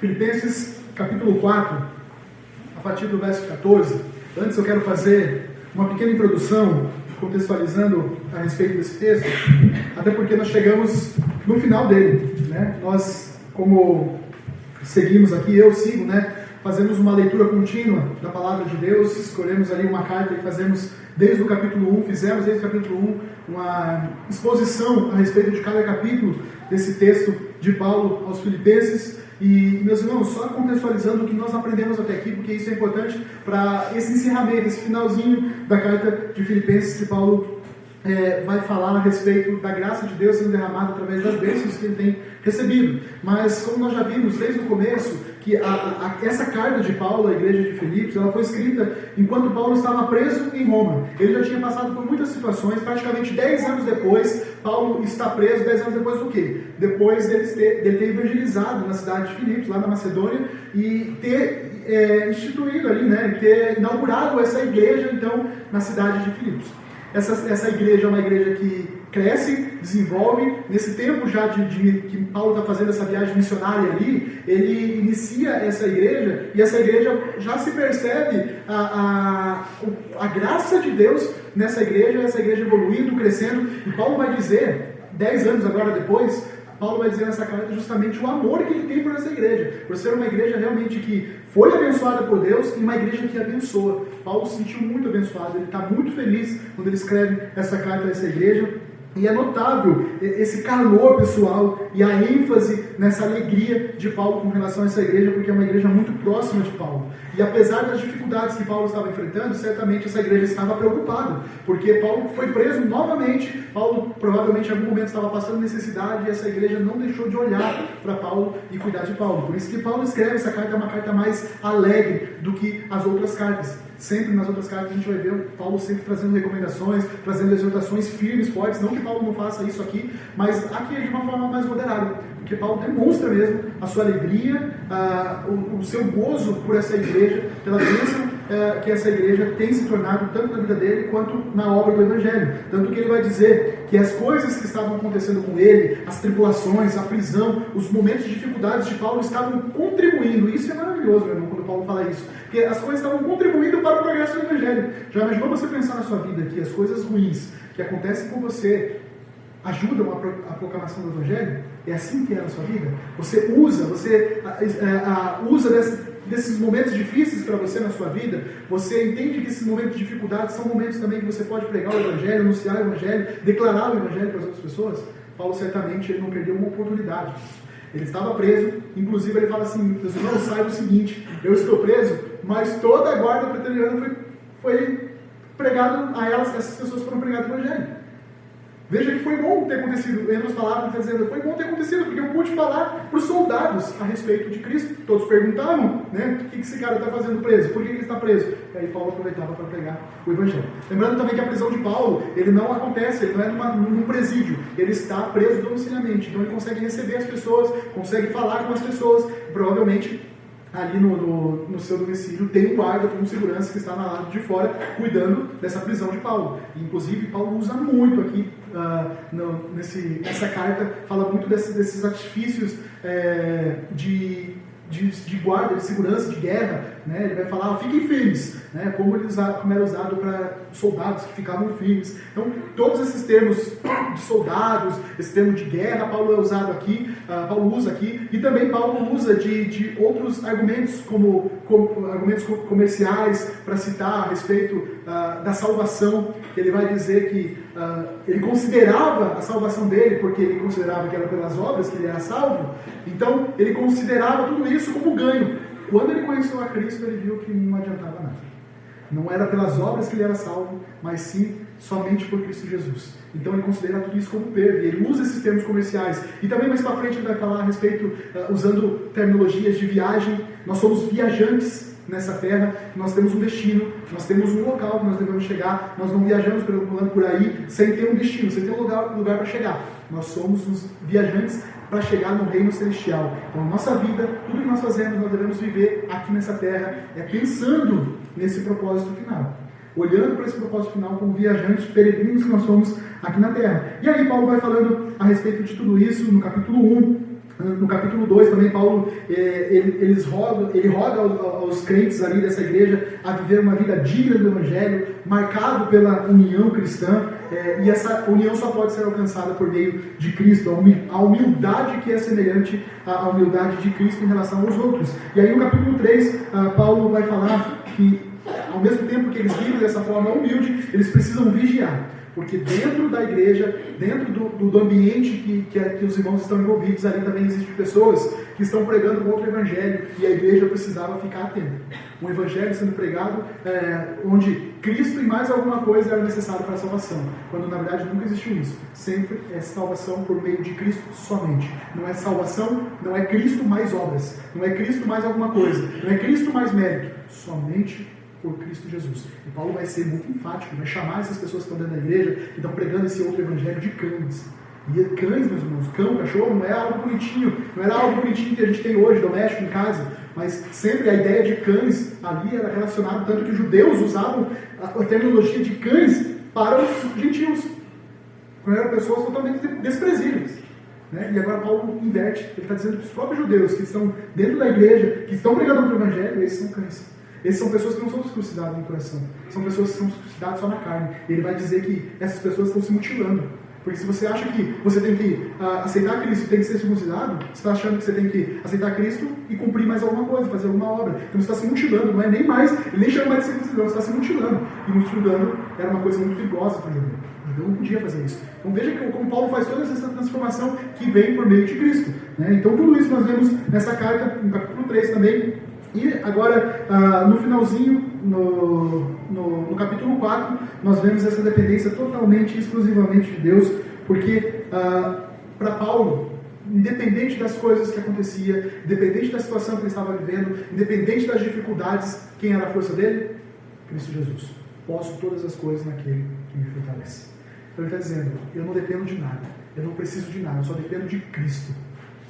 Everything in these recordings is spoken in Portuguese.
Filipenses capítulo 4, a partir do verso 14. Antes eu quero fazer uma pequena introdução, contextualizando a respeito desse texto, até porque nós chegamos no final dele, né? Nós, como seguimos aqui, eu sigo, né? Fazemos uma leitura contínua da palavra de Deus, escolhemos ali uma carta e fizemos desde o capítulo 1 uma exposição a respeito de cada capítulo desse texto de Paulo aos Filipenses. E, meus irmãos, só contextualizando o que nós aprendemos até aqui, porque isso é importante para esse encerramento, esse finalzinho da carta de Filipenses, que Paulo vai falar a respeito da graça de Deus sendo derramada através das bênçãos que ele tem recebido. Mas, como nós já vimos desde o começo, que essa carta de Paulo à igreja de Filipos, ela foi escrita enquanto Paulo estava preso em Roma. Ele já tinha passado por muitas situações. Praticamente 10 anos depois, Paulo está preso. 10 anos depois do quê? Depois dele ter evangelizado na cidade de Filipos, lá na Macedônia, e ter instituído ali, né, ter inaugurado essa igreja, então, na cidade de Filipos. Essa igreja é uma igreja que cresce, desenvolve. Nesse tempo já que Paulo está fazendo essa viagem missionária ali, ele inicia essa igreja, e essa igreja já se percebe a graça de Deus nessa igreja, essa igreja evoluindo, crescendo. E Paulo vai dizer, 10 anos agora depois, Paulo vai dizer nessa carta justamente o amor que ele tem por essa igreja, por ser uma igreja realmente que foi abençoada por Deus e uma igreja que abençoa. Paulo se sentiu muito abençoado, ele está muito feliz quando ele escreve essa carta a essa igreja. E é notável esse calor pessoal e a ênfase nessa alegria de Paulo com relação a essa igreja, porque é uma igreja muito próxima de Paulo. E apesar das dificuldades que Paulo estava enfrentando, certamente essa igreja estava preocupada, porque Paulo foi preso novamente. Paulo provavelmente em algum momento estava passando necessidade, e essa igreja não deixou de olhar para Paulo e cuidar de Paulo. Por isso que Paulo escreve essa carta, é uma carta mais alegre do que as outras cartas. Sempre nas outras cartas a gente vai ver Paulo sempre trazendo recomendações, trazendo exortações firmes, fortes. Não que Paulo não faça isso aqui, mas aqui é de uma forma mais moderada, porque Paulo demonstra mesmo a sua alegria, o seu gozo por essa igreja, pela bênção que essa igreja tem se tornado tanto na vida dele quanto na obra do Evangelho. Tanto que ele vai dizer que as coisas que estavam acontecendo com ele, as tribulações, a prisão, os momentos de dificuldades de Paulo estavam contribuindo. Isso é maravilhoso, meu irmão, quando Paulo fala isso, porque as coisas estavam contribuindo para o progresso do Evangelho. Já imaginou você pensar na sua vida que as coisas ruins que acontecem com você ajudam a proclamação do Evangelho? É assim que é na sua vida? Você usa desses momentos difíceis para você na sua vida, você entende que esses momentos de dificuldade são momentos também que você pode pregar o Evangelho, anunciar o Evangelho, declarar o Evangelho para as outras pessoas? Paulo certamente ele não perdeu uma oportunidade. Ele estava preso, inclusive ele fala assim: meus irmãos, saibam o seguinte, eu estou preso, mas toda a guarda pretoriana foi pregado a elas, essas pessoas foram pregadas o Evangelho. Veja que foi bom ter acontecido, em outras palavras, está dizendo, foi bom ter acontecido, porque eu pude falar para os soldados a respeito de Cristo. Todos perguntavam, né, o que esse cara está fazendo preso, por que ele está preso? E aí Paulo aproveitava para pregar o Evangelho. Lembrando também que a prisão de Paulo, ele não acontece, ele não é num presídio, ele está preso domiciliarmente, então ele consegue receber as pessoas, consegue falar com as pessoas, provavelmente ali no seu domicílio tem um guarda com segurança que está na lado de fora cuidando dessa prisão de Paulo. E, inclusive Paulo usa muito aqui nessa carta, fala muito desses artifícios de guarda, de segurança, de guerra, né? Ele vai falar, fiquem firmes, né? Como era usado para soldados que ficavam firmes. Então, todos esses termos de soldados, esse termo de guerra, Paulo Paulo usa aqui, e também Paulo usa de outros argumentos, como argumentos comerciais, para citar a respeito da salvação. Ele vai dizer que ele considerava a salvação dele, porque ele considerava que era pelas obras que ele era salvo, então ele considerava tudo isso como ganho. Quando ele conheceu a Cristo, ele viu que não adiantava nada. Não era pelas obras que ele era salvo, mas sim somente por Cristo Jesus. Então ele considera tudo isso como perda, e ele usa esses termos comerciais. E também mais para frente ele vai falar a respeito, usando terminologias de viagem. Nós somos viajantes nessa terra, nós temos um destino, nós temos um local que nós devemos chegar. Nós não viajamos por aí sem ter um destino, sem ter um lugar para chegar. Nós somos os viajantes para chegar no reino celestial. Então, nossa vida, tudo que nós fazemos, nós devemos viver aqui nessa terra, pensando nesse propósito final. Olhando para esse propósito final como viajantes, peregrinos que nós somos aqui na terra. E aí Paulo vai falando a respeito de tudo isso no capítulo 1, No capítulo 2 também, Paulo ele roga aos crentes ali dessa igreja a viver uma vida digna do Evangelho, marcado pela união cristã, e essa união só pode ser alcançada por meio de Cristo, a humildade que é semelhante à humildade de Cristo em relação aos outros. E aí no capítulo 3, Paulo vai falar que ao mesmo tempo que eles vivem dessa forma humilde, eles precisam vigiar. Porque dentro da igreja, dentro do ambiente que os irmãos estão envolvidos, ali também existem pessoas que estão pregando outro evangelho e a igreja precisava ficar atenta. Um evangelho sendo pregado onde Cristo e mais alguma coisa era necessário para a salvação, quando na verdade nunca existiu isso. Sempre é salvação por meio de Cristo somente. Não é salvação, não é Cristo mais obras, não é Cristo mais alguma coisa, não é Cristo mais mérito, somente por Cristo Jesus. E Paulo vai ser muito enfático, vai chamar essas pessoas que estão dentro da igreja, que estão pregando esse outro evangelho, de cães. E cães, meus irmãos, cão, cachorro, não é algo bonitinho, não era algo bonitinho que a gente tem hoje, doméstico, em casa, mas sempre a ideia de cães ali era relacionada, tanto que os judeus usavam a terminologia de cães para os gentios, quando eram pessoas totalmente desprezíveis. Né? E agora Paulo inverte, ele está dizendo que os próprios judeus que estão dentro da igreja, que estão pregando outro evangelho, esses são cães. Esses são pessoas que não são circuncidadas no coração. São pessoas que são circuncidadas só na carne. E ele vai dizer que essas pessoas estão se mutilando. Porque se você acha que você tem que aceitar Cristo e tem que ser circuncidado, você está achando que você tem que aceitar Cristo e cumprir mais alguma coisa, fazer alguma obra. Então você está se mutilando, não é nem mais, ele nem chama mais de circuncisão, você está se mutilando. E mutilando era uma coisa muito perigosa para o judeu. O judeu não podia fazer isso. Então veja como Paulo faz toda essa transformação que vem por meio de Cristo. Né? Então tudo isso nós vemos nessa carta, no capítulo 3 também. E agora, no finalzinho, no capítulo 4, nós vemos essa dependência totalmente e exclusivamente de Deus, porque para Paulo, independente das coisas que aconteciam, independente da situação que ele estava vivendo, independente das dificuldades, quem era a força dele? Cristo Jesus. Posso todas as coisas naquele que me fortalece. Então ele está dizendo, eu não dependo de nada, eu não preciso de nada, eu só dependo de Cristo.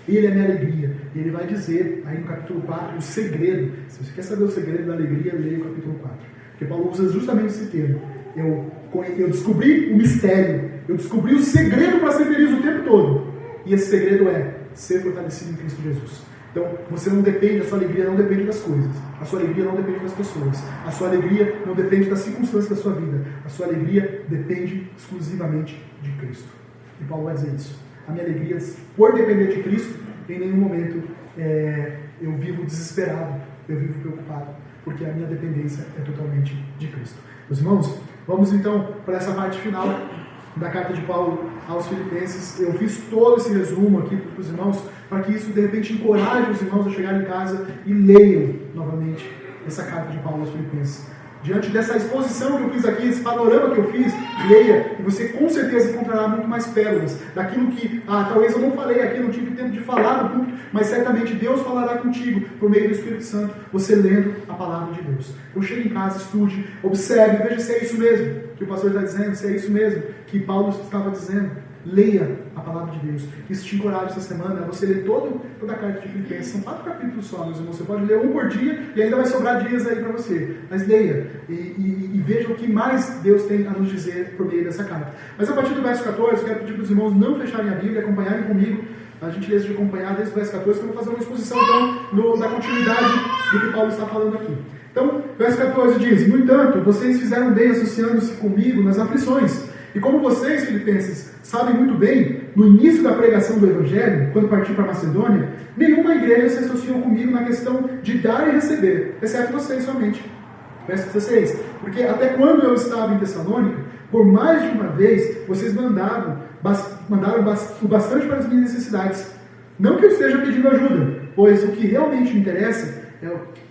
Ele é minha alegria. E ele vai dizer, aí no capítulo 4, o segredo. Se você quer saber o segredo da alegria, leia o capítulo 4. Porque Paulo usa justamente esse termo. Eu descobri o mistério. Eu descobri o segredo para ser feliz o tempo todo. E esse segredo é ser fortalecido em Cristo Jesus. Então, você não depende, a sua alegria não depende das coisas. A sua alegria não depende das pessoas. A sua alegria não depende das circunstâncias da sua vida. A sua alegria depende exclusivamente de Cristo. E Paulo vai dizer isso. A minha alegria, por depender de Cristo, em nenhum momento eu vivo desesperado, eu vivo preocupado, porque a minha dependência é totalmente de Cristo. Meus irmãos, vamos então para essa parte final da carta de Paulo aos Filipenses. Eu fiz todo esse resumo aqui para os irmãos, para que isso de repente encoraje os irmãos a chegarem em casa e leiam novamente essa carta de Paulo aos Filipenses. Diante dessa exposição que eu fiz aqui, esse panorama que eu fiz, leia, e você com certeza encontrará muito mais pérolas daquilo que, talvez eu não falei aqui, não tive tempo de falar no culto, mas certamente Deus falará contigo por meio do Espírito Santo, você lendo a palavra de Deus. Então chegue em casa, estude, observe, veja se é isso mesmo que o pastor está dizendo, se é isso mesmo que Paulo estava dizendo. Leia a palavra de Deus. Isso te encoraja essa semana a você ler toda a carta de Filipenses. São 4 capítulos só, meus irmãos. Você pode ler um por dia e ainda vai sobrar dias aí para você. Mas leia e veja o que mais Deus tem a nos dizer por meio dessa carta. Mas a partir do verso 14, eu quero pedir para os irmãos não fecharem a Bíblia, acompanharem comigo, a gentileza de acompanhar desde o verso 14, que eu vou fazer uma exposição então da continuidade do que Paulo está falando aqui. Então, verso 14 diz: no entanto, vocês fizeram bem associando-se comigo nas aflições. E como vocês, filipenses, sabem muito bem, no início da pregação do Evangelho, quando parti para a Macedônia, nenhuma igreja se associou comigo na questão de dar e receber, exceto vocês somente. Verso 16. Porque até quando eu estava em Tessalônica, por mais de uma vez, vocês mandaram o bastante para as minhas necessidades. Não que eu esteja pedindo ajuda, pois o que realmente me interessa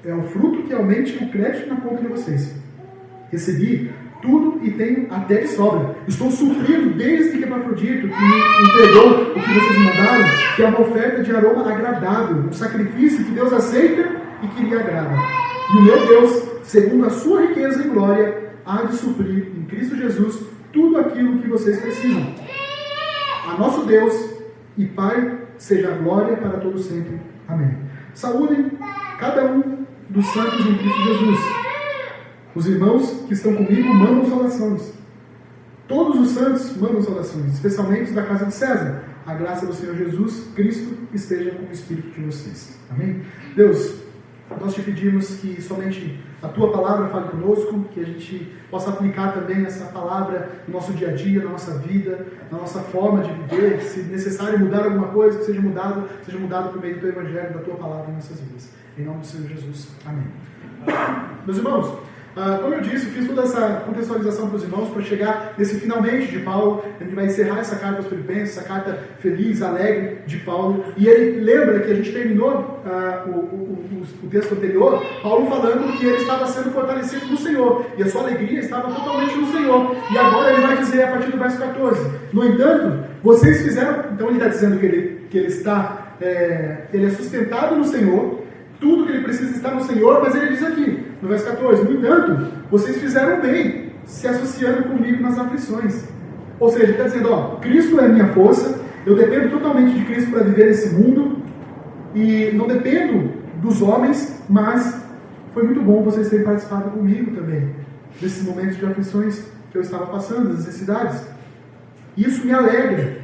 é o fruto que aumente o crédito na conta de vocês. Recebi tudo e tenho até de sobra. Estou suprido desde que Epafrodito, que me entregou o que vocês me mandaram, que é uma oferta de aroma agradável, um sacrifício que Deus aceita e que lhe agrada. E o meu Deus, segundo a sua riqueza em glória, há de suprir em Cristo Jesus tudo aquilo que vocês precisam. A nosso Deus e Pai seja a glória para todos sempre. Amém. Saúdem cada um dos santos em Cristo Jesus. Os irmãos que estão comigo mandam saudações. Todos os santos mandam saudações, especialmente os da casa de César. A graça do Senhor Jesus Cristo esteja com o Espírito de vocês. Amém? Deus, nós te pedimos que somente a Tua palavra fale conosco, que a gente possa aplicar também essa palavra no nosso dia a dia, na nossa vida, na nossa forma de viver. Se necessário mudar alguma coisa, que seja mudado por meio do Teu Evangelho, da Tua palavra em nossas vidas. Em nome do Senhor Jesus. Amém. Meus irmãos, como eu disse, eu fiz toda essa contextualização para os irmãos para chegar nesse finalmente de Paulo. Ele vai encerrar essa carta aos Filipenses, essa carta feliz, alegre de Paulo. E ele lembra que a gente terminou o texto anterior, Paulo falando que ele estava sendo fortalecido no Senhor. E a sua alegria estava totalmente no Senhor. E agora ele vai dizer a partir do verso 14: no entanto, vocês fizeram... Então ele está dizendo que ele é sustentado no Senhor. Tudo que ele precisa está no Senhor, mas ele diz aqui, no verso 14, no entanto, vocês fizeram bem, se associando comigo nas aflições. Ou seja, ele está dizendo, Cristo é a minha força, eu dependo totalmente de Cristo para viver nesse mundo, e não dependo dos homens, mas foi muito bom vocês terem participado comigo também, desses momentos de aflições que eu estava passando, das necessidades. Isso me alegra.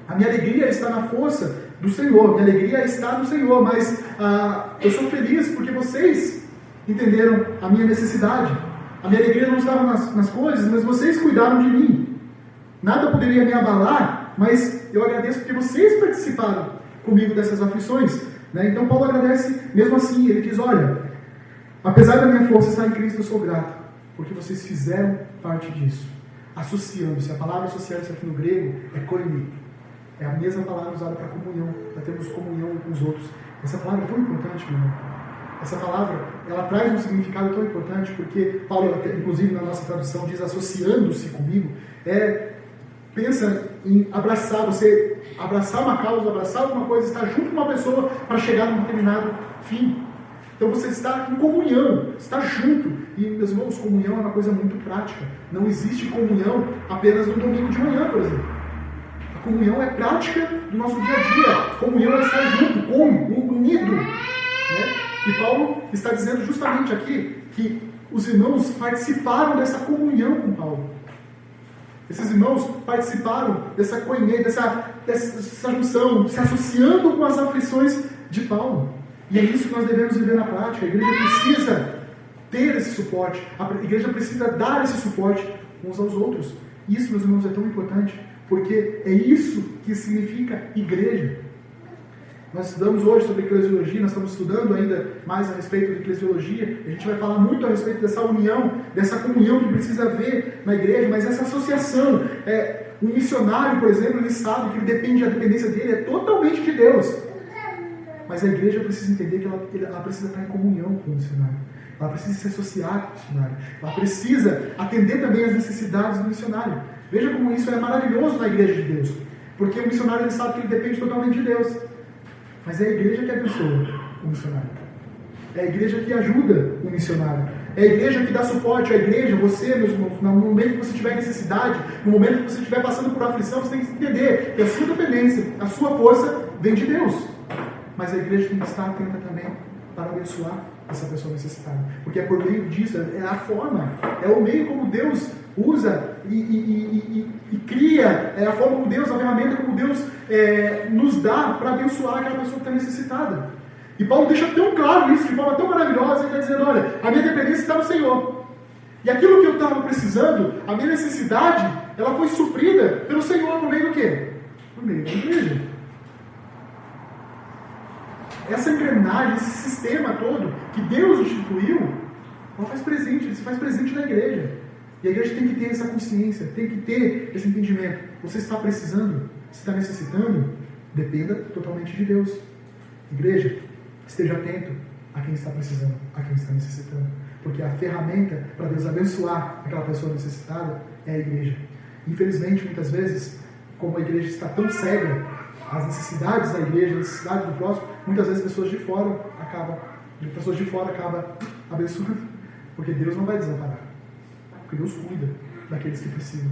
A minha alegria está na força do Senhor, minha alegria está no Senhor, mas eu sou feliz porque vocês entenderam a minha necessidade. A minha alegria não estava nas coisas, mas vocês cuidaram de mim. Nada poderia me abalar, mas eu agradeço porque vocês participaram comigo dessas aflições. Né? Então Paulo agradece mesmo assim, ele diz, olha, apesar da minha força estar em Cristo, eu sou grato, porque vocês fizeram parte disso. Associando-se, a palavra associar-se aqui no grego é koine. É a mesma palavra usada para comunhão, para termos comunhão com os outros. Essa palavra é tão importante, meu irmão. Essa palavra, ela traz um significado tão importante, porque Paulo, inclusive na nossa tradução, diz associando-se comigo. Pensa em abraçar, você abraçar uma causa, abraçar alguma coisa, estar junto com uma pessoa para chegar num determinado fim. Então você está em comunhão, está junto. E, meus irmãos, comunhão é uma coisa muito prática. Não existe comunhão apenas no domingo de manhã, por exemplo. A comunhão é prática do nosso dia a dia. Comunhão é estar junto, unido. Né? E Paulo está dizendo justamente aqui que os irmãos participaram dessa comunhão com Paulo. Esses irmãos participaram dessa comunhão, dessa junção, se associando com as aflições de Paulo. E é isso que nós devemos viver na prática. A igreja precisa ter esse suporte. A igreja precisa dar esse suporte uns aos outros. Isso, meus irmãos, é tão importante, porque é isso que significa igreja. Nós estudamos hoje sobre eclesiologia, nós estamos estudando ainda mais a respeito de eclesiologia. A gente vai falar muito a respeito dessa união, dessa comunhão que precisa haver na igreja, mas essa associação. Um missionário, por exemplo, ele sabe que a dependência dele é totalmente de Deus. Mas a igreja precisa entender que ela precisa estar em comunhão com o missionário. Ela precisa se associar com o missionário. Ela precisa atender também às necessidades do missionário. Veja como isso é maravilhoso na igreja de Deus. Porque o missionário ele sabe que ele depende totalmente de Deus. Mas é a igreja que abençoa o missionário. É a igreja que ajuda o missionário. É a igreja que dá suporte. A igreja, você, meus irmãos, no momento que você tiver necessidade, no momento que você estiver passando por aflição, você tem que entender que a sua dependência, a sua força vem de Deus. Mas a igreja tem que estar atenta também para abençoar essa pessoa necessitada. Porque é por meio disso, é a forma, é o meio como Deus usa e cria, é a forma como Deus, a ferramenta como Deus nos dá para abençoar aquela pessoa que está necessitada. E Paulo deixa tão claro isso, de forma tão maravilhosa, ele está dizendo, olha, a minha dependência está no Senhor. E aquilo que eu estava precisando, a minha necessidade, ela foi suprida pelo Senhor por meio do quê? Por meio da igreja. Essa engrenagem, esse sistema todo que Deus instituiu, ela faz presente, ele se faz presente na igreja. E a igreja tem que ter essa consciência, tem que ter esse entendimento. Você está precisando, você está necessitando, dependa totalmente de Deus. Igreja, esteja atento a quem está precisando, a quem está necessitando. Porque a ferramenta para Deus abençoar aquela pessoa necessitada é a igreja. Infelizmente, muitas vezes, como a igreja está tão cega às necessidades da igreja, às necessidades do próximo, muitas vezes pessoas de fora acabam abençoando, porque Deus não vai desamparar, porque Deus cuida daqueles que precisam,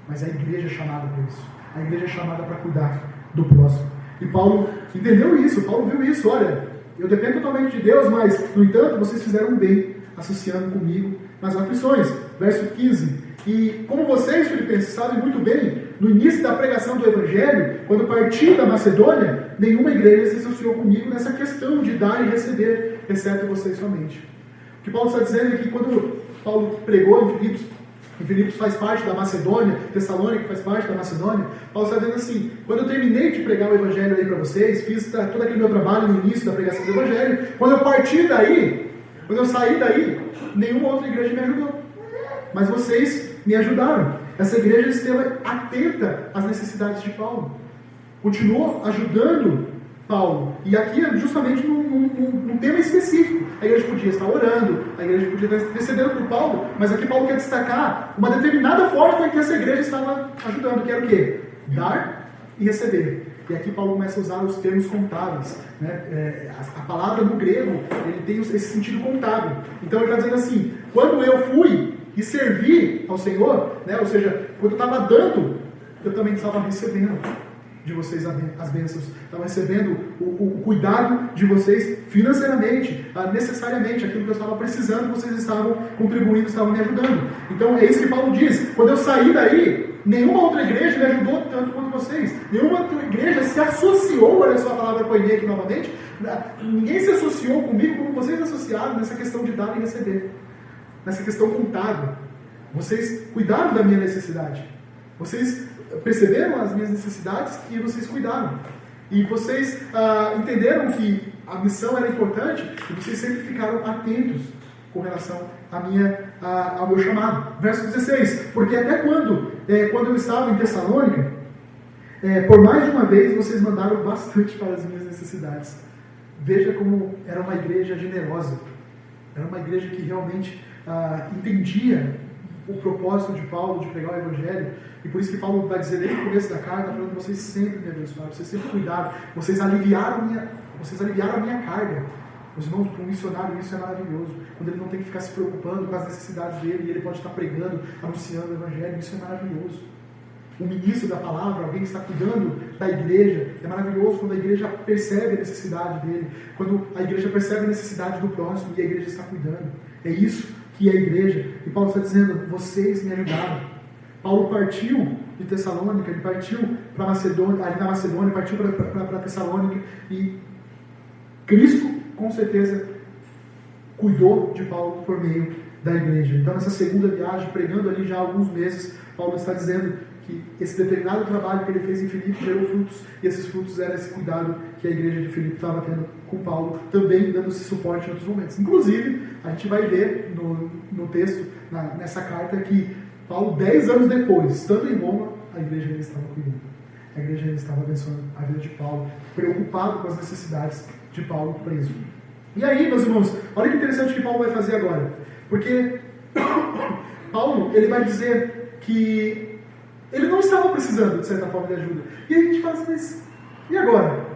mas a igreja é chamada para isso, a igreja é chamada para cuidar do próximo. E Paulo entendeu isso, Paulo viu isso, olha, eu dependo totalmente de Deus, mas, no entanto, vocês fizeram bem, associando comigo nas aflições. Verso 15, E como vocês, filipenses, sabem muito bem, no início da pregação do Evangelho, quando parti da Macedônia, nenhuma igreja se associou comigo nessa questão de dar e receber, exceto vocês somente. O que Paulo está dizendo é que quando Paulo pregou em Filipos faz parte da Macedônia, Tessalônica faz parte da Macedônia, Paulo está dizendo assim, quando eu terminei de pregar o Evangelho aí para vocês, fiz todo aquele meu trabalho no início da pregação do Evangelho, quando eu parti daí, quando eu saí daí, nenhuma outra igreja me ajudou. Mas vocês me ajudaram. Essa igreja esteve atenta às necessidades de Paulo. Continuou ajudando Paulo. E aqui é justamente num tema específico. A igreja podia estar orando, a igreja podia estar intercedendo por Paulo, mas aqui Paulo quer destacar uma determinada forma em que essa igreja estava ajudando, que era o quê? Dar e receber. E aqui Paulo começa a usar os termos contábeis. Né? A palavra no grego, ele tem esse sentido contábil. Então ele está dizendo assim, quando eu fui e servi ao Senhor, né? Ou seja, quando eu estava dando, eu também estava recebendo de vocês as bênçãos, estava recebendo o cuidado de vocês financeiramente, necessariamente, aquilo que eu estava precisando, vocês estavam contribuindo, estavam me ajudando. Então é isso que Paulo diz, quando eu saí daí, nenhuma outra igreja me ajudou tanto quanto vocês, nenhuma outra igreja se associou, olha só a palavra poimê aqui novamente, ninguém se associou comigo como vocês se associaram nessa questão de dar e receber, nessa questão contábil. Vocês cuidaram da minha necessidade, vocês perceberam as minhas necessidades e vocês cuidaram. E vocês entenderam que a missão era importante e vocês sempre ficaram atentos com relação ao meu chamado. Verso 16. Porque até quando eu estava em Tessalônica, por mais de uma vez vocês mandaram bastante para as minhas necessidades. Veja como era uma igreja generosa. Era uma igreja que realmente entendia o propósito de Paulo de pregar o Evangelho, e por isso que Paulo vai dizer desde o começo da carta, falando que vocês sempre me abençoaram, vocês sempre cuidaram, vocês aliviaram a minha carga. Os irmãos, para um missionário isso é maravilhoso, quando ele não tem que ficar se preocupando com as necessidades dele, e ele pode estar pregando, anunciando o Evangelho, isso é maravilhoso. O ministro da palavra, alguém que está cuidando da igreja, é maravilhoso quando a igreja percebe a necessidade dele, quando a igreja percebe a necessidade do próximo e a igreja está cuidando. É isso que é a igreja. E Paulo está dizendo, vocês me ajudaram. Paulo partiu de Tessalônica, ele partiu para Macedônia, ali na Macedônia, partiu para Tessalônica, e Cristo, com certeza, cuidou de Paulo por meio da igreja. Então, nessa segunda viagem, pregando ali já há alguns meses, Paulo está dizendo que esse determinado trabalho que ele fez em Filipe gerou frutos, e esses frutos eram esse cuidado que a igreja de Filipe estava tendo com Paulo, também dando esse suporte em outros momentos. Inclusive, a gente vai ver no texto, nessa carta, que Paulo, 10 anos depois, estando em Roma, a igreja ainda estava cuidando. A igreja ainda estava abençoando a vida de Paulo, preocupado com as necessidades de Paulo preso. E aí, meus irmãos, olha que interessante o que Paulo vai fazer agora. Porque Paulo, ele vai dizer que ele não estava precisando, de certa forma, de ajuda. E a gente fala assim, mas e agora?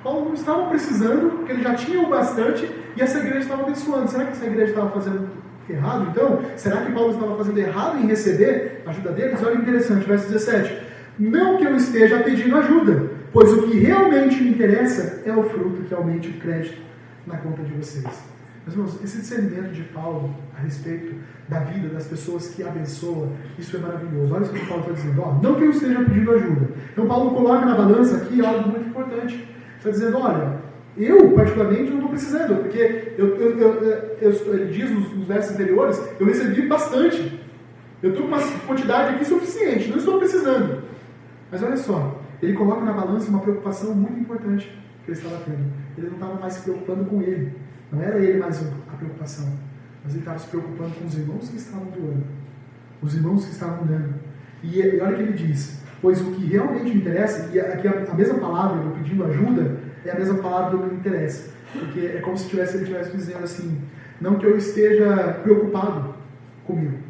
Paulo não estava precisando, porque ele já tinha o bastante, e essa igreja estava abençoando. Será que essa igreja estava fazendo errado, então? Será que Paulo estava fazendo errado em receber a ajuda deles? Olha que interessante, verso 17. Não que eu esteja pedindo ajuda, pois o que realmente me interessa é o fruto que aumente o crédito na conta de vocês. Meus irmãos, esse discernimento de Paulo a respeito da vida das pessoas que abençoa, isso é maravilhoso. Olha o que Paulo está dizendo. Não que eu esteja pedindo ajuda. Então Paulo coloca na balança aqui algo muito importante. Está dizendo, olha, eu particularmente não estou precisando, porque ele diz nos versos anteriores, eu recebi bastante. Eu estou com uma quantidade aqui suficiente, não estou precisando. Mas olha só, ele coloca na balança uma preocupação muito importante que ele estava tendo. Ele não estava mais se preocupando com ele. Não era ele mais a preocupação, mas ele estava se preocupando com os irmãos que estavam doando, os irmãos que estavam dando. E olha o que ele diz, pois o que realmente me interessa, e aqui a mesma palavra, eu pedindo ajuda, é a mesma palavra do que me interessa, porque é como se ele estivesse dizendo assim, não que eu esteja preocupado comigo,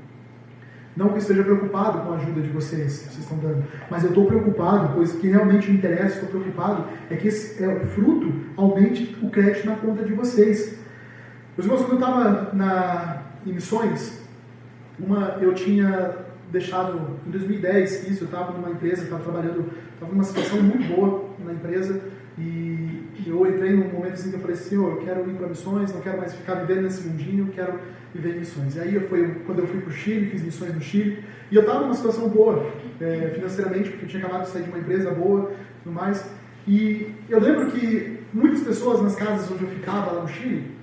não que eu esteja preocupado com a ajuda de vocês, que vocês estão dando, mas eu estou preocupado, pois o que realmente me interessa, estou preocupado, é que o fruto aumente o crédito na conta de vocês. Meus irmãos, quando eu estava em missões, eu tinha deixado, em 2010, isso, eu estava numa empresa, estava trabalhando, estava numa situação muito boa na empresa, E eu entrei num momento assim que eu falei assim, Senhor, eu quero ir para missões, não quero mais ficar vivendo nesse mundinho, eu quero viver em missões. E aí quando eu fui para o Chile, fiz missões no Chile, e eu estava numa situação boa, financeiramente, porque eu tinha acabado de sair de uma empresa boa e tudo mais. E eu lembro que muitas pessoas nas casas onde eu ficava lá no Chile,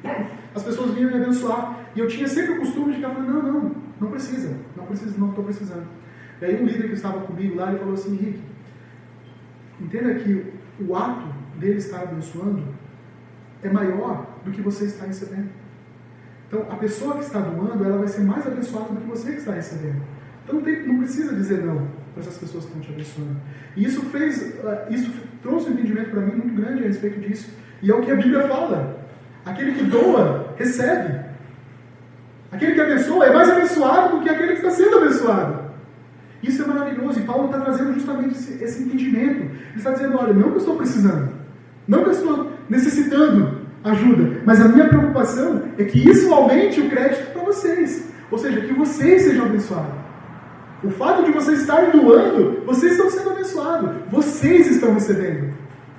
as pessoas vinham me abençoar. E eu tinha sempre o costume de ficar falando, não precisa, não estou precisando. E aí um líder que estava comigo lá, ele falou assim, Henrique, entenda que o ato dele estar abençoando é maior do que você está recebendo. Então, a pessoa que está doando, ela vai ser mais abençoada do que você que está recebendo. Então, não precisa dizer não para essas pessoas que estão te abençoando. E isso trouxe um entendimento para mim muito grande a respeito disso. E é o que a Bíblia fala. Aquele que doa, recebe. Aquele que abençoa é mais abençoado do que aquele que está sendo abençoado. Isso é maravilhoso. E Paulo está trazendo justamente esse entendimento. Ele está dizendo, olha, não que eu estou precisando, não que eu estou necessitando ajuda, mas a minha preocupação é que isso aumente o crédito para vocês. Ou seja, que vocês sejam abençoados. O fato de vocês estarem doando, vocês estão sendo abençoados. Vocês estão recebendo.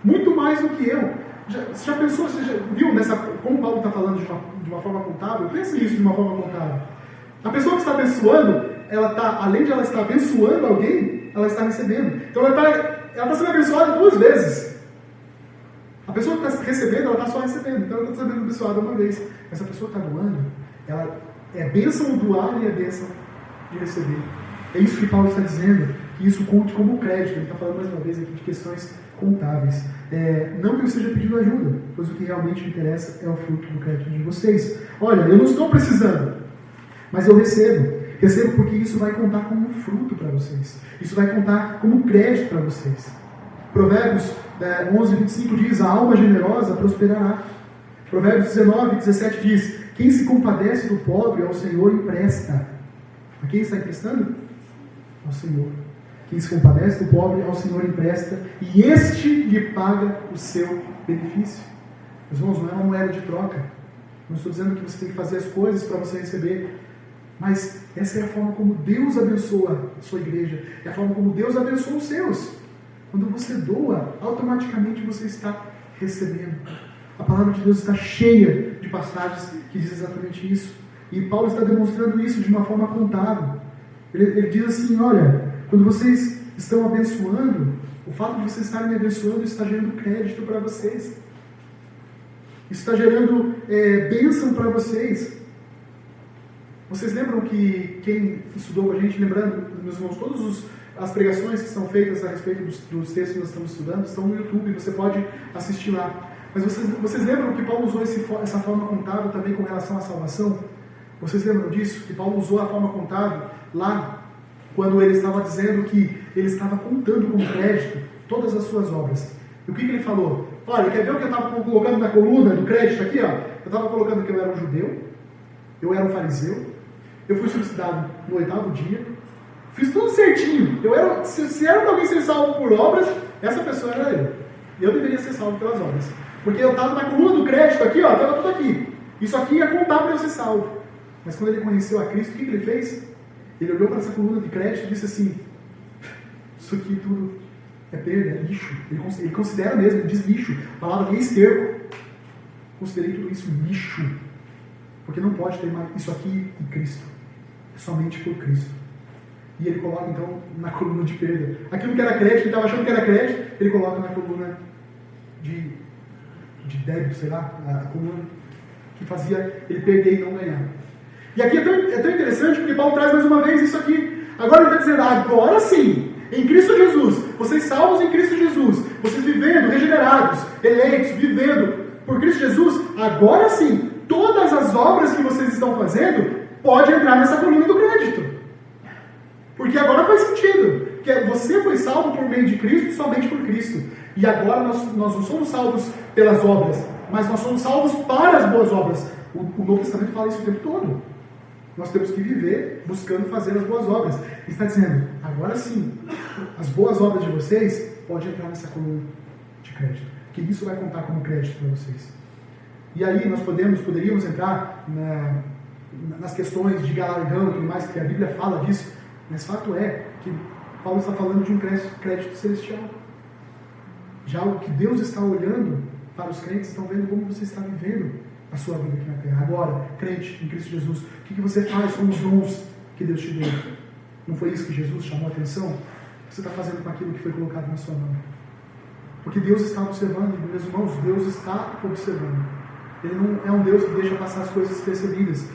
Muito mais do que eu. Você já pensou, você já viu como Paulo está falando de uma forma contábil? Pense nisso de uma forma contábil. A pessoa que está abençoando, além de ela estar abençoando alguém, ela está recebendo. Então ela está sendo abençoada 2 vezes. A pessoa que está recebendo, ela está só recebendo. Então ela está sendo abençoada uma vez. Mas a pessoa que está doando, ela é bênção doar e é bênção de receber. É isso que Paulo está dizendo, que isso conte como crédito. Ele está falando mais uma vez aqui de questões contábeis. Não que eu esteja pedindo ajuda, pois o que realmente interessa é o fruto do crédito de vocês. Olha, eu não estou precisando, mas eu recebo. Recebo porque isso vai contar como fruto para vocês. Isso vai contar como crédito para vocês. Provérbios 11:25 diz, a alma generosa prosperará. Provérbios 19:17 diz, quem se compadece do pobre ao Senhor empresta. A quem está emprestando? Ao Senhor. Quem se compadece do pobre ao Senhor empresta, e este lhe paga o seu benefício. Meus irmãos, não é uma moeda de troca. Não estou dizendo que você tem que fazer as coisas para você receber, mas essa é a forma como Deus abençoa a sua igreja, é a forma como Deus abençoa os seus. Quando você doa, automaticamente você está recebendo. A palavra de Deus está cheia de passagens que diz exatamente isso. E Paulo está demonstrando isso de uma forma contábil. Ele diz assim, olha, quando vocês estão abençoando, o fato de vocês estarem me abençoando está gerando crédito para vocês. Isso está gerando bênção para vocês. Vocês lembram que quem estudou com a gente, lembrando, meus irmãos, todas as pregações que são feitas a respeito dos textos que nós estamos estudando estão no YouTube, você pode assistir lá. Mas vocês lembram que Paulo usou essa forma contábil também com relação à salvação? Vocês lembram disso? Que Paulo usou a forma contábil lá quando ele estava dizendo que ele estava contando como crédito todas as suas obras. E o que ele falou? Olha, quer ver o que eu estava colocando na coluna do crédito aqui? Ó? Eu estava colocando que eu era um judeu, eu era um fariseu, eu fui circuncidado no 8º dia, fiz tudo certinho. Se era para alguém ser salvo por obras, essa pessoa era eu. Eu deveria ser salvo pelas obras. Porque eu estava na coluna do crédito aqui, ó, estava tudo aqui. Isso aqui ia contar para eu ser salvo. Mas quando ele conheceu a Cristo, o que ele fez? Ele olhou para essa coluna de crédito e disse assim, isso aqui tudo é perda, é lixo. Ele considera mesmo, ele diz lixo. A palavra aqui é esterco. Considerei tudo isso lixo. Porque não pode ter mais isso aqui em Cristo. É somente por Cristo. E ele coloca então na coluna de perda. Aquilo que era crédito, ele estava achando que era crédito, ele coloca na coluna de débito, sei lá, a coluna que fazia ele perder e não ganhar. E aqui é tão interessante porque Paulo traz mais uma vez isso aqui. Agora ele está dizendo, agora sim, em Cristo Jesus, vocês salvos em Cristo Jesus, vocês vivendo, regenerados, eleitos, vivendo por Cristo Jesus, agora sim, todas as obras que vocês estão fazendo pode entrar nessa coluna do crédito. Porque agora faz sentido. Porque você foi salvo por meio de Cristo, somente por Cristo. E agora nós não somos salvos pelas obras, mas nós somos salvos para as boas obras. O Novo Testamento fala isso o tempo todo. Nós temos que viver buscando fazer as boas obras. Ele está dizendo, agora sim, as boas obras de vocês podem entrar nessa coluna de crédito. Que isso vai contar como crédito para vocês. E aí nós poderíamos entrar nas questões de galardão e tudo mais, que a Bíblia fala disso, mas fato é que Paulo está falando de um crédito celestial. já algo que Deus está olhando para os crentes, estão vendo como você está vivendo a sua vida aqui na terra. Agora, crente em Cristo Jesus, o que você faz com os dons que Deus te deu? Não foi isso que Jesus chamou a atenção? O que você está fazendo com aquilo que foi colocado na sua mão? Porque Deus está observando, meus irmãos, Deus está observando. Ele não é um Deus que deixa passar as coisas despercebidas.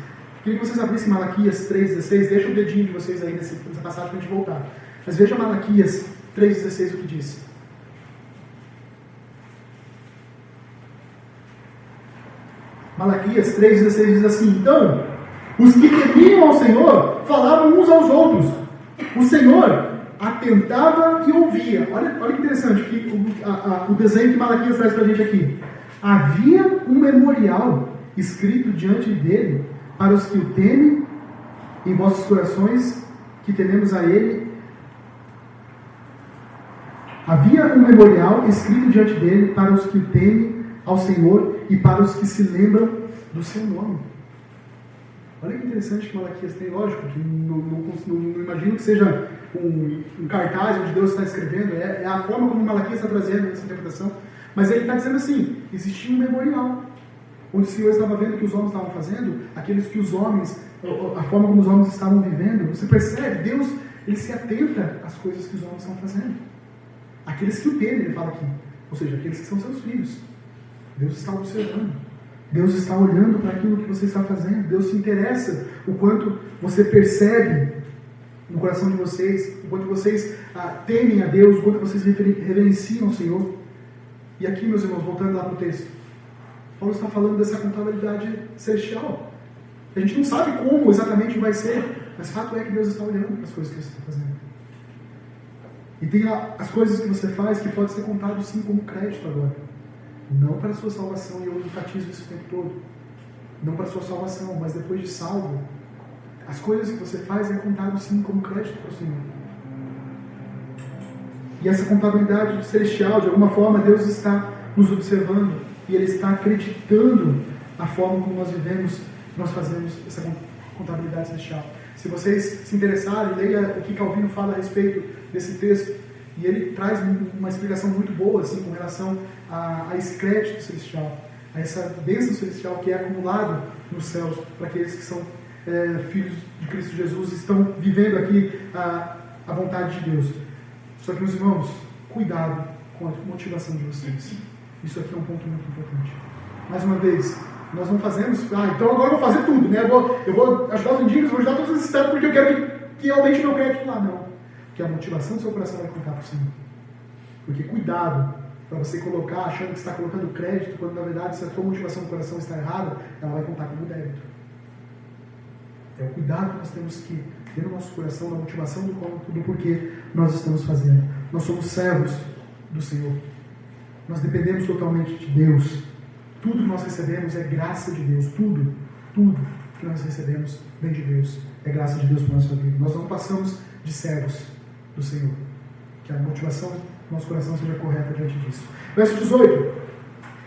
Queria que vocês abrissem Malaquias 3,16, deixa o dedinho de vocês aí nessa passagem para a gente voltar. Mas veja Malaquias 3,16 o que diz. Malaquias 3,16 diz assim: então, os que temiam ao Senhor falavam uns aos outros. O Senhor atentava e ouvia. Olha que interessante o desenho que Malaquias traz para a gente aqui. Havia um memorial escrito diante dele para os que o temem, em vossos corações que tememos a ele. Havia um memorial escrito diante dele para os que o temem ao Senhor e para os que se lembram do seu nome. Olha que interessante que Malaquias tem, lógico, que não imagino que seja um cartaz onde Deus está escrevendo, é a forma como Malaquias está trazendo essa interpretação, mas ele está dizendo assim, existia um memorial, onde o Senhor estava vendo o que os homens estavam fazendo, aqueles que os homens, a forma como os homens estavam vivendo. Você percebe, Deus, ele se atenta às coisas que os homens estão fazendo. Aqueles que o temem, ele fala aqui, ou seja, aqueles que são seus filhos. Deus está observando. Deus está olhando para aquilo que você está fazendo. Deus se interessa o quanto você percebe no coração de vocês, o quanto vocês temem a Deus, o quanto vocês reverenciam o Senhor. E aqui, meus irmãos, voltando lá para o texto, Paulo está falando dessa contabilidade celestial. A gente não sabe como exatamente vai ser, mas fato é que Deus está olhando para as coisas que você está fazendo. E tem as coisas que você faz que pode ser contado sim como crédito agora. Não para a sua salvação, e eu enfatizo isso o tempo todo. Não para a sua salvação, mas depois de salvo, as coisas que você faz é contado sim como crédito para o Senhor. E essa contabilidade celestial, de alguma forma, Deus está nos observando e Ele está acreditando a forma como nós vivemos, nós fazemos essa contabilidade celestial. Se vocês se interessarem, leia o que Calvino fala a respeito desse texto, e ele traz uma explicação muito boa assim, com relação a esse crédito celestial, a essa bênção celestial que é acumulado nos céus para aqueles que são filhos de Cristo Jesus e estão vivendo aqui a vontade de Deus. Só que, meus irmãos, cuidado com a motivação de vocês. Isso aqui é um ponto muito importante. Mais uma vez, nós não fazemos, então agora eu vou fazer tudo, né? Eu vou ajudar os indígenas, vou ajudar todos os estados porque eu quero que aumente meu crédito lá. Não. Porque a motivação do seu coração vai contar por cima. Porque cuidado para você colocar, achando que está colocando crédito, quando na verdade, se a sua motivação do coração está errada, ela vai contar como débito. É o cuidado que nós temos que ter no nosso coração, na motivação do porquê nós estamos fazendo. Nós somos servos do Senhor. Nós dependemos totalmente de Deus. Tudo que nós recebemos é graça de Deus. Tudo que nós recebemos vem de Deus. É graça de Deus para a nossa vida. Nós não passamos de servos do Senhor. Que a motivação do nosso coração seja correta diante disso. Verso 18.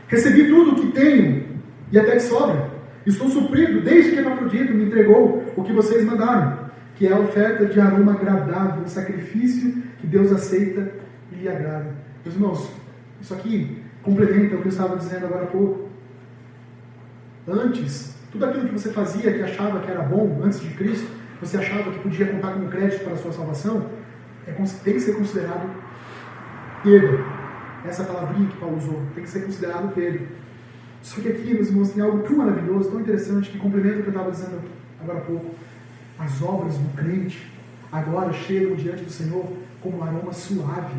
Recebi tudo o que tenho e até que sobra. Estou suprido desde que Epafrodito me entregou o que vocês mandaram, que é a oferta de aroma agradável, um sacrifício que Deus aceita e lhe agrada. Meus irmãos, isso aqui complementa o que eu estava dizendo agora há pouco. Antes, tudo aquilo que você fazia, que achava que era bom, antes de Cristo, você achava que podia contar como crédito para a sua salvação, tem que ser considerado perda. Essa palavrinha que Paulo usou, tem que ser considerado perda. Só que aqui, meus irmãos, tem algo tão maravilhoso, tão interessante, que complementa o que eu estava dizendo agora há pouco. As obras do crente agora chegam diante do Senhor como um aroma suave.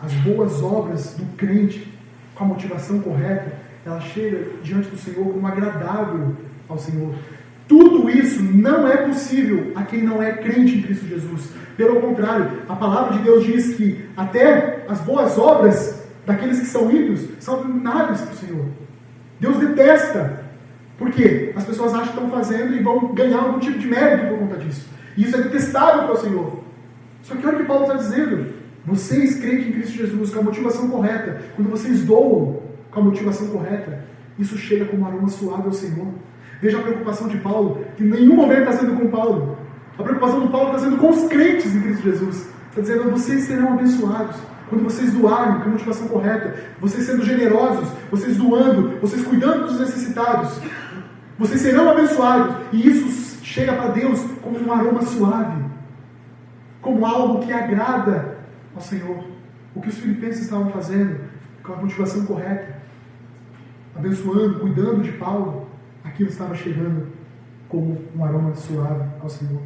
As boas obras do crente, com a motivação correta, ela chega diante do Senhor como agradável ao Senhor. Tudo isso não é possível a quem não é crente em Cristo Jesus. Pelo contrário, a palavra de Deus diz que até as boas obras daqueles que são ímpios são abomináveis para o Senhor. Deus detesta. Por quê? As pessoas acham que estão fazendo e vão ganhar algum tipo de mérito por conta disso. E isso é detestável para o Senhor. Só que olha o que Paulo está dizendo. Vocês crentes em Cristo Jesus, com a motivação correta, quando vocês doam com a motivação correta, isso chega como um aroma suave ao Senhor. Veja a preocupação de Paulo, que em nenhum momento está sendo com Paulo. A preocupação do Paulo está sendo com os crentes em Cristo Jesus. Está dizendo, vocês serão abençoados. Quando vocês doarem, com a motivação correta, vocês sendo generosos, vocês doando, vocês cuidando dos necessitados, vocês serão abençoados. E isso chega para Deus como um aroma suave, como algo que agrada ao Senhor. O que os filipenses estavam fazendo, com a motivação correta, abençoando, cuidando de Paulo, aquilo estava chegando como um aroma suave ao Senhor.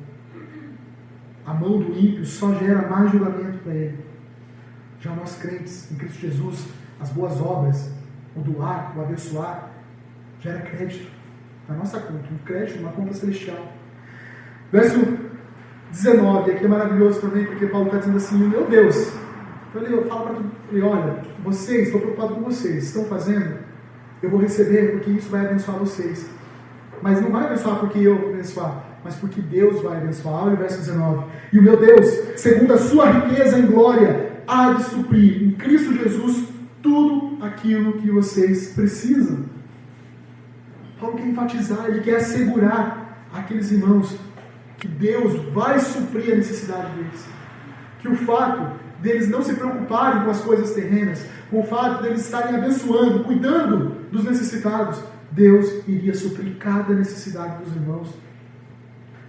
A mão do ímpio só gera mais julgamento para ele. Já nós crentes em Cristo Jesus, as boas obras, o doar, o abençoar, gera crédito na nossa conta, um crédito na conta celestial. Verso 19, aqui é maravilhoso também, porque Paulo está dizendo assim: meu Deus, eu falo para ele, olha, vocês, estou preocupado com vocês, estão fazendo, eu vou receber, porque isso vai abençoar vocês. Mas não vai abençoar porque eu vou abençoar, mas porque Deus vai abençoar. Olha o verso 19. E o meu Deus, segundo a sua riqueza em glória, há de suprir em Cristo Jesus tudo aquilo que vocês precisam. Paulo quer enfatizar, ele quer assegurar àqueles irmãos que Deus vai suprir a necessidade deles. Que o fato deles não se preocuparem com as coisas terrenas, com o fato deles estarem abençoando, cuidando dos necessitados, Deus iria suprir cada necessidade dos irmãos.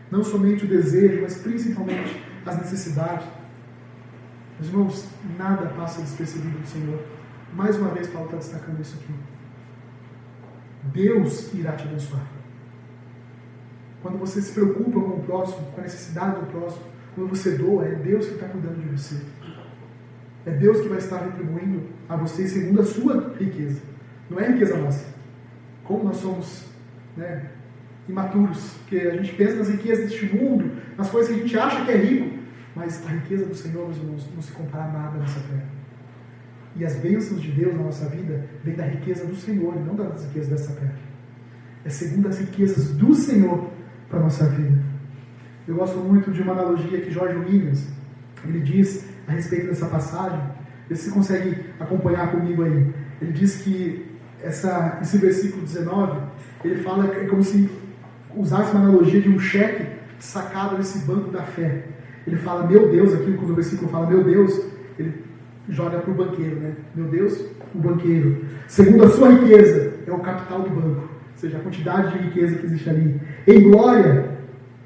Não somente o desejo, mas principalmente as necessidades. Meus irmãos, nada passa despercebido do Senhor. Mais uma vez, Paulo está destacando isso aqui. Deus irá te abençoar. Quando você se preocupa com o próximo, com a necessidade do próximo, quando você doa, é Deus que está cuidando de você. É Deus que vai estar retribuindo a você segundo a sua riqueza. Não é riqueza nossa. Como nós somos imaturos, porque a gente pensa nas riquezas deste mundo, nas coisas que a gente acha que é rico, mas a riqueza do Senhor, meus irmãos, não se compara a nada nessa terra. E as bênçãos de Deus na nossa vida vêm da riqueza do Senhor, e não das riquezas dessa terra. É segundo as riquezas do Senhor para a nossa vida. Eu gosto muito de uma analogia que George Williams, ele diz a respeito dessa passagem. Vê se você consegue acompanhar comigo aí. Ele diz que esse versículo 19, ele fala que é como se usasse uma analogia de um cheque sacado desse banco da fé. Ele fala, meu Deus, aqui quando o versículo fala, meu Deus, ele joga para o banqueiro, né? Meu Deus, o banqueiro, segundo a sua riqueza, é o capital do banco, ou seja, a quantidade de riqueza que existe ali. Em glória,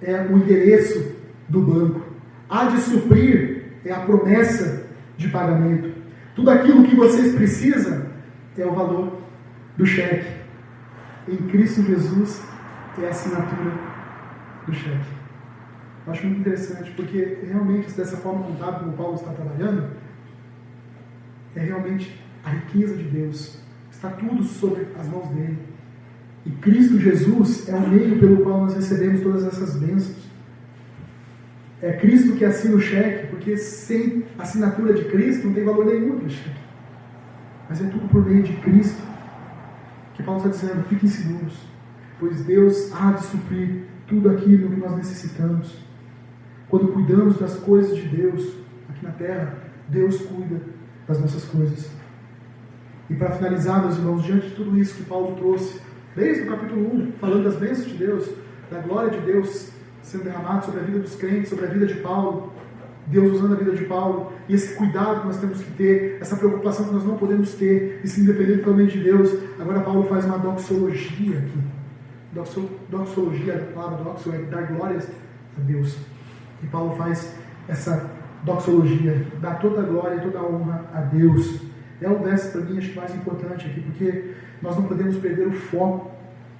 é o endereço do banco. Há de suprir, é a promessa de pagamento. Tudo aquilo que vocês precisam é o valor do cheque. Em Cristo Jesus é a assinatura do cheque. Eu acho muito interessante, porque realmente dessa forma contábil como Paulo está trabalhando, é realmente a riqueza de Deus. Está tudo sobre as mãos dele. E Cristo Jesus é o meio pelo qual nós recebemos todas essas bênçãos. É Cristo que assina o cheque, porque sem a assinatura de Cristo não tem valor nenhum para o cheque. Mas é tudo por meio de Cristo que Paulo está dizendo, fiquem seguros, pois Deus há de suprir tudo aquilo que nós necessitamos. Quando cuidamos das coisas de Deus aqui na terra, Deus cuida das nossas coisas. E para finalizar, meus irmãos, diante de tudo isso que Paulo trouxe, desde o capítulo 1, falando das bênçãos de Deus, da glória de Deus sendo derramada sobre a vida dos crentes, sobre a vida de Paulo, Deus usando a vida de Paulo, e esse cuidado que nós temos que ter, essa preocupação que nós não podemos ter, e se independer totalmente de Deus. Agora Paulo faz uma doxologia aqui. Doxologia, a palavra doxo é dar glórias a Deus. E Paulo faz essa doxologia, dá toda a glória e toda a honra a Deus. É o verso para mim acho que mais importante aqui, porque nós não podemos perder o foco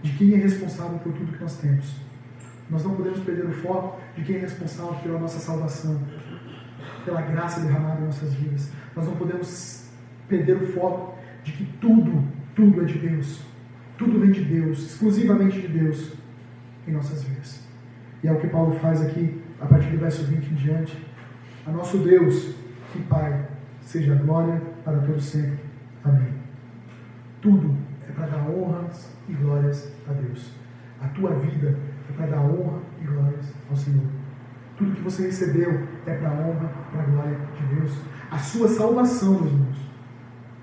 de quem é responsável por tudo que nós temos. Nós não podemos perder o foco de quem é responsável pela nossa salvação, pela graça derramada em nossas vidas. Nós não podemos perder o foco de que tudo é de Deus. Tudo vem de Deus, exclusivamente de Deus em nossas vidas. E é o que Paulo faz aqui, a partir do verso 20 em diante. A nosso Deus e Pai, seja glória para todos sempre. Amém. Tudo é para dar honras e glórias a Deus. A tua vida é para dar honra e glórias ao Senhor. Tudo que você recebeu é para a honra e para a glória de Deus. A sua salvação, meus irmãos,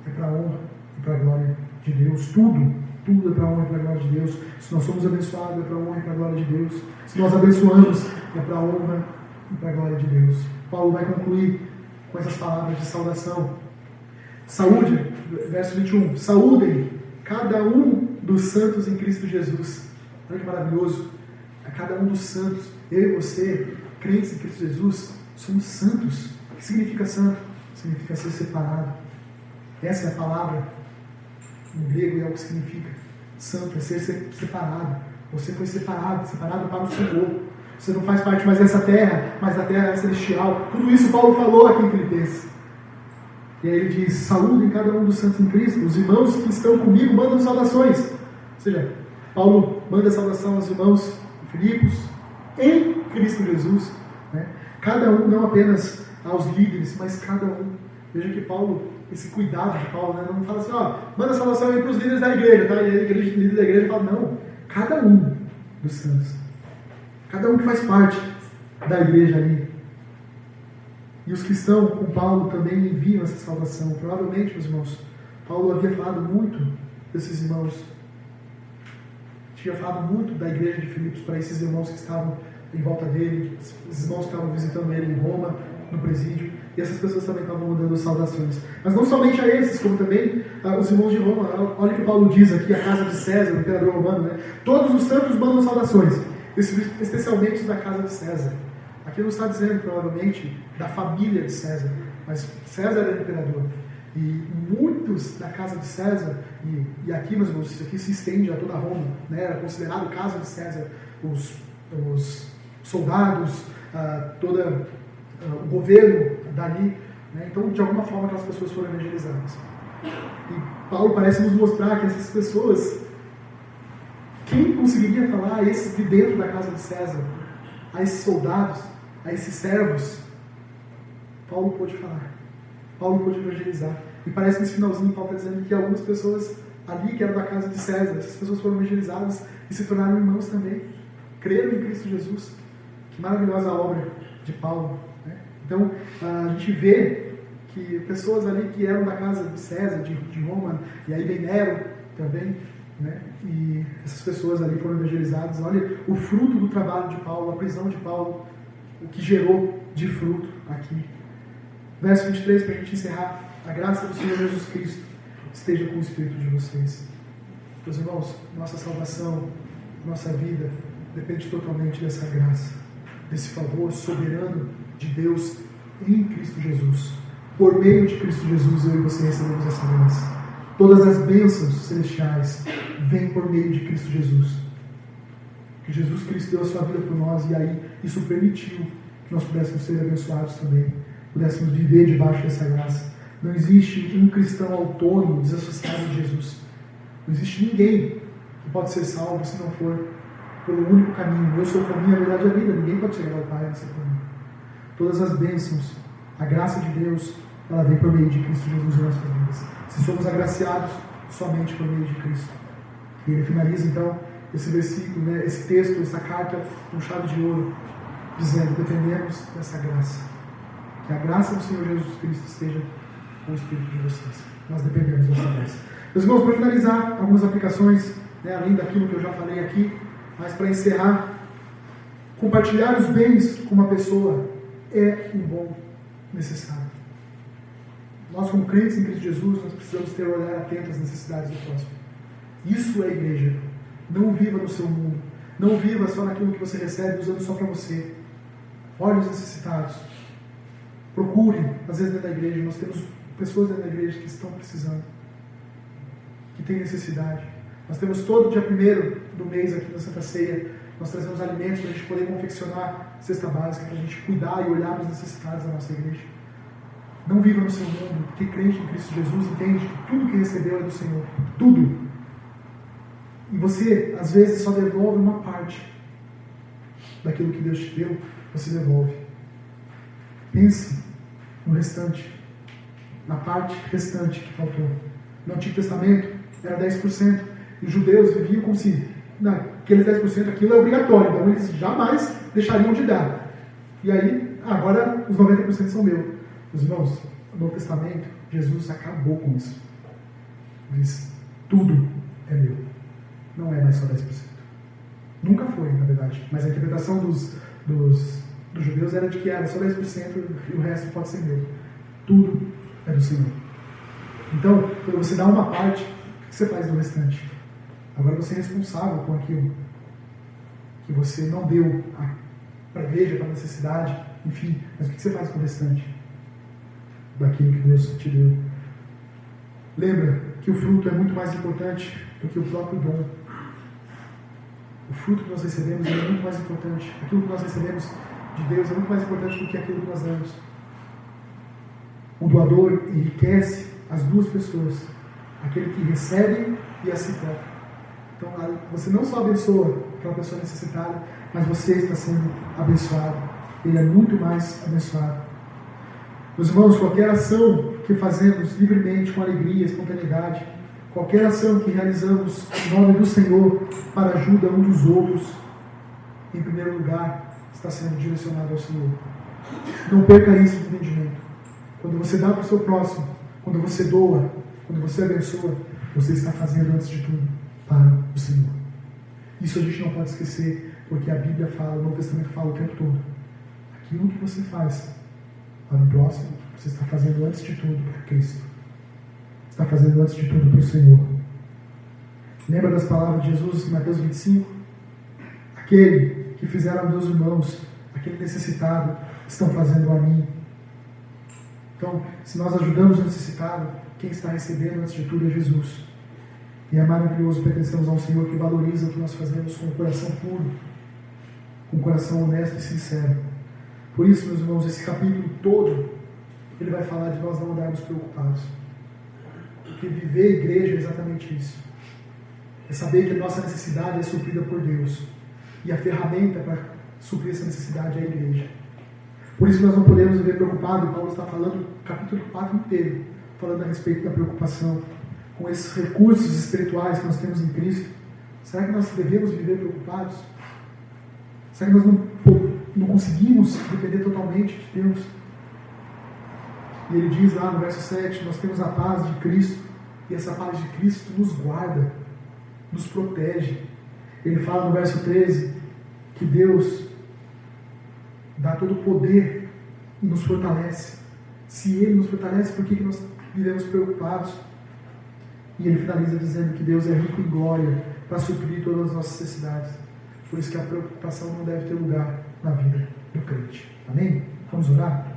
é para a honra e para a glória de Deus. Tudo é para a honra e para a glória de Deus. Se nós somos abençoados, é para a honra e para a glória de Deus. Se nós abençoamos, é para a honra e para a glória de Deus. Paulo vai concluir com essas palavras de saudação Saúde, verso 21. Saúdem cada um dos santos em Cristo Jesus. Olha que maravilhoso. A cada um dos santos, eu e você, crentes em Cristo Jesus, somos santos. O que significa santo? Significa ser separado. Essa é a palavra no grego, é o que significa santo, é ser separado. Você foi separado para o Senhor. Você não faz parte mais dessa terra, mas da terra celestial. Tudo isso Paulo falou aqui em Filipenses. E aí ele diz: saúde em cada um dos santos em Cristo. Os irmãos que estão comigo mandam saudações. Ou seja, Paulo manda saudação aos irmãos de Filipos em Cristo Jesus. Né? Cada um, não apenas aos líderes, mas cada um. Veja que Paulo, esse cuidado de Paulo, né? Não fala assim, manda saudação aí para os líderes da igreja, tá? E aí o líder da igreja fala, não, cada um dos santos. Cada um que faz parte da igreja ali. E os que estão com Paulo também enviam essa salvação. Provavelmente, meus irmãos, Paulo havia falado muito desses irmãos. Tinha falado muito da igreja de Filipos para esses irmãos que estavam em volta dele, esses irmãos que estavam visitando ele em Roma, no presídio, e essas pessoas também estavam mandando saudações. Mas não somente a esses, como também os irmãos de Roma. Olha o que Paulo diz aqui, a casa de César, o imperador romano, né? Todos os santos mandam saudações, especialmente os da casa de César. Aqui não está dizendo, provavelmente, da família de César, mas César era imperador. E muitos da casa de César, e aqui, meus irmãos, isso aqui se estende a toda Roma, né? Era considerado casa de César, os soldados, o governo dali, né? Então, de alguma forma, aquelas pessoas foram evangelizadas. E Paulo parece nos mostrar que essas pessoas, quem conseguiria falar a esses de dentro da casa de César, a esses soldados, a esses servos? Paulo pôde falar. Paulo pôde evangelizar. E parece que nesse finalzinho Paulo está dizendo que algumas pessoas ali que eram da casa de César, essas pessoas foram evangelizadas e se tornaram irmãos também. Creram em Cristo Jesus. Que maravilhosa obra de Paulo. Né? Então, a gente vê que pessoas ali que eram da casa de César, de Roma, e aí vem Nero também, né? E essas pessoas ali foram evangelizadas. Olha o fruto do trabalho de Paulo, a prisão de Paulo, o que gerou de fruto aqui. Verso 23, para a gente encerrar. A graça do Senhor Jesus Cristo esteja com o Espírito de vocês. Meus irmãos, nossa salvação, nossa vida depende totalmente dessa graça, desse favor soberano de Deus em Cristo Jesus. Por meio de Cristo Jesus, eu e você recebemos essa graça. Todas as bênçãos celestiais vêm por meio de Cristo Jesus. Que Jesus Cristo deu a sua vida por nós e aí isso permitiu que nós pudéssemos ser abençoados também, pudéssemos viver debaixo dessa graça. Não existe um cristão autônomo, desassociado de Jesus. Não existe ninguém que pode ser salvo se não for pelo único caminho. Eu sou o caminho, a verdade e a vida. Ninguém pode chegar ao Pai nesse caminho. Todas as bênçãos, a graça de Deus, ela vem por meio de Cristo Jesus em nossas vidas. Se somos agraciados somente por meio de Cristo. E ele finaliza então esse versículo, né, esse texto, essa carta com chave de ouro, dizendo: dependemos dessa graça. Que a graça do Senhor Jesus Cristo esteja com o Espírito de vocês. Nós dependemos dessa graça. Meus irmãos, para finalizar, algumas aplicações, né, além daquilo que eu já falei aqui, mas para encerrar, compartilhar os bens com uma pessoa é um bom necessário. Nós, como crentes em Cristo Jesus, nós precisamos ter um olhar atento às necessidades do próximo. Isso é igreja. Não viva no seu mundo. Não viva só naquilo que você recebe, usando só para você. Olhe os necessitados. Procure, às vezes dentro da igreja, nós temos pessoas dentro da igreja que estão precisando, que têm necessidade. Nós temos todo dia 1º do mês aqui na Santa Ceia, nós trazemos alimentos para a gente poder confeccionar cesta básica, para a gente cuidar e olhar para os necessitados da nossa igreja. Não viva no seu mundo, porque crente em Cristo Jesus entende que tudo que recebeu é do Senhor. Tudo. E você, às vezes, só devolve uma parte daquilo que Deus te deu, você devolve. Pense no restante, na parte restante que faltou. No Antigo Testamento era 10%, e os judeus viviam como se aqueles 10% aquilo é obrigatório, então eles jamais deixariam de dar. E aí, agora os 90% são meus. Meus irmãos, no Novo Testamento, Jesus acabou com isso. Diz: tudo é meu. Não é mais só 10%. Nunca foi, na verdade. Mas a interpretação dos judeus era de que era só 10% e o resto pode ser meu. Tudo é do Senhor. Então, quando você dá uma parte, o que você faz do restante? Agora você é responsável com aquilo que você não deu para a igreja, para a necessidade, enfim. Mas o que você faz com o restante daquilo que Deus te deu? Lembra que o fruto é muito mais importante do que o próprio dom. O fruto que nós recebemos é muito mais importante. Aquilo que nós recebemos de Deus é muito mais importante do que aquilo que nós damos. O doador enriquece as duas pessoas, aquele que recebe e a si próprio. Então, você não só abençoa aquela pessoa necessitada, mas você está sendo abençoado. Ele é muito mais abençoado. Meus irmãos, qualquer ação que fazemos livremente, com alegria, espontaneidade, qualquer ação que realizamos em nome do Senhor para a ajuda um dos outros, em primeiro lugar, está sendo direcionado ao Senhor. Não perca isso de entendimento. Quando você dá para o seu próximo, quando você doa, quando você abençoa, você está fazendo antes de tudo para o Senhor. Isso a gente não pode esquecer, porque a Bíblia fala, o Novo Testamento fala o tempo todo. Aquilo que você faz para o próximo, você está fazendo antes de tudo para Cristo. Está fazendo antes de tudo para o Senhor. Lembra das palavras de Jesus em Mateus 25? Aquele que fizeram a meus irmãos, aquele necessitado, estão fazendo a mim. Então, se nós ajudamos o necessitado, quem está recebendo antes de tudo é Jesus. E é maravilhoso pertencermos a um Senhor que valoriza o que nós fazemos com o coração puro, com o coração honesto e sincero. Por isso, meus irmãos, esse capítulo todo, ele vai falar de nós não andarmos preocupados. Porque viver a igreja é exatamente isso. É saber que a nossa necessidade é suprida por Deus. E a ferramenta para suprir essa necessidade é a igreja. Por isso nós não podemos viver preocupados. Paulo está falando o capítulo 4 inteiro, falando a respeito da preocupação com esses recursos espirituais que nós temos em Cristo. Será que nós devemos viver preocupados? Será que nós não conseguimos depender totalmente de Deus? E ele diz lá no verso 7, nós temos a paz de Cristo, e essa paz de Cristo nos guarda, nos protege. Ele fala no verso 13 que Deus dá todo o poder e nos fortalece. Se Ele nos fortalece, por que nós vivemos preocupados? E ele finaliza dizendo que Deus é rico em glória para suprir todas as nossas necessidades. Por isso que a preocupação não deve ter lugar na vida do crente. Amém? Vamos orar?